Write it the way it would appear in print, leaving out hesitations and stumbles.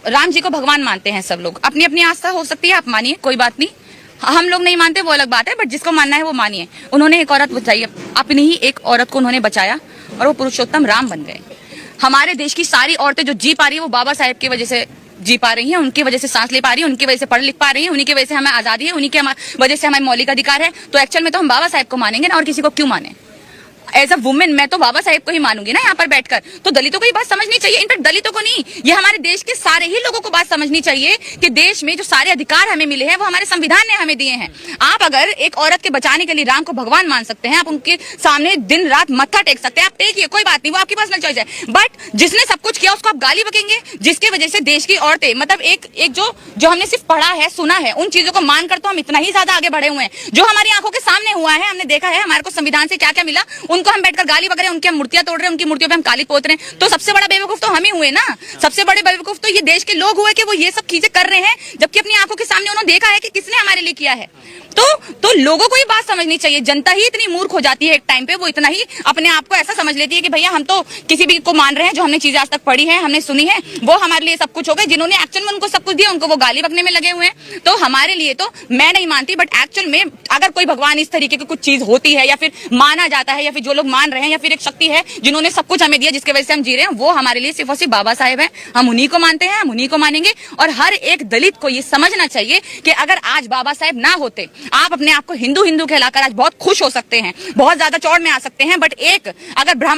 राम जी को भगवान मानते हैं सब लोग, अपनी अपनी आस्था हो सकती है, आप मानिए, कोई बात नहीं। हम लोग नहीं मानते वो अलग बात है, बट जिसको मानना है वो मानिए। उन्होंने एक औरत बचाई, अपनी ही एक औरत को उन्होंने बचाया और वो पुरुषोत्तम राम बन गए। हमारे देश की सारी औरतें जो जी पा रही है वो बाबा साहेब की वजह से जी पा रही हैं, उनकी वजह से सांस ले पा रही है, उनकी वजह से पढ़ लिख पा रही है, उन्हीं की वजह से हमें आजादी है, उन्हीं की वजह से हमारे मौलिक अधिकार है। तो एक्चुअल में तो हम बाबा साहेब को मानेंगे ना, और किसी को क्यों माने। एज अ वुमेन मैं तो बाबा साहेब को ही मानूंगी ना यहाँ पर बैठकर। तो दलितों को ये बात समझनी चाहिए, इनफैक्ट दलितों को नहीं, ये हमारे देश के सारे ही लोगों को बात समझनी चाहिए कि देश में जो सारे अधिकार हमें मिले हैं वो हमारे संविधान ने हमें दिए हैं। आप अगर एक औरत के बचाने के लिए राम को भगवान मान सकते हैं, आप उनके सामने दिन रात मत्था टेक सकते हैं, आप टेकिए, कोई बात नहीं, वो आपकी पर्सनल चॉइस है। बट जिसने सब कुछ किया उसको आप गाली बकेंगे, जिसकी वजह से देश की औरतें, मतलब एक जो हमने सिर्फ पढ़ा है, सुना है, उन चीजों को मानकर तो हम इतना ही ज्यादा आगे बढ़े हुए हैं। जो हमारी आंखों के सामने हुआ है, हमने देखा है, हमारे को संविधान से क्या क्या मिला, उनको हम बैठकर गाली बक रहे हैं, उनकी हम मूर्तियां तोड़ रहे हैं, उनकी मूर्तियों पे हम काली पोत रहे हैं। तो सबसे बड़ा बेवकूफ तो हम ही हुए ना, सबसे बड़े बेवकूफ तो ये देश के लोग हुए कि वो ये सब चीजें कर रहे हैं, जबकि अपनी आंखों के सामने उन्होंने देखा है कि किसने हमारे लिए किया है। तो लोगों को ये बात समझनी चाहिए। जनता ही इतनी मूर्ख हो जाती है एक टाइम पे, वो इतना ही अपने आप को ऐसा समझ लेती है कि भैया हम तो किसी भी को मान रहे हैं, जो हमने चीजें आज तक पढ़ी है, हमने सुनी है, वो हमारे लिए सब कुछ हो गए। जिन्होंने एक्चुअल में उनको सब कुछ दिया, उनको वो गाली बकने में लगे हुए हैं। तो हमारे लिए तो मैं नहीं मानती, बट एक्चुअल में अगर कोई भगवान इस तरीके की कुछ चीज होती है, या फिर माना जाता है, या फिर जो लोग मान रहे हैं, या फिर एक शक्ति है जिन्होंने सब कुछ हमें दिया, जिसकी वजह से हम जी रहे हैं, वो हमारे लिए सिर्फ और सिर्फ बाबा साहेब हैं। हम उन्हीं को मानते हैं, हम उन्हीं को मानेंगे। और हर एक दलित को ये समझना चाहिए कि अगर आज बाबा साहेब ना होते, आप अपने आप को हिंदू कहलाकर आज बहुत खुश हो सकते हैं, बहुत ज्यादा चौड़ में आ सकते हैं, बट एक अगर ब्राह्मण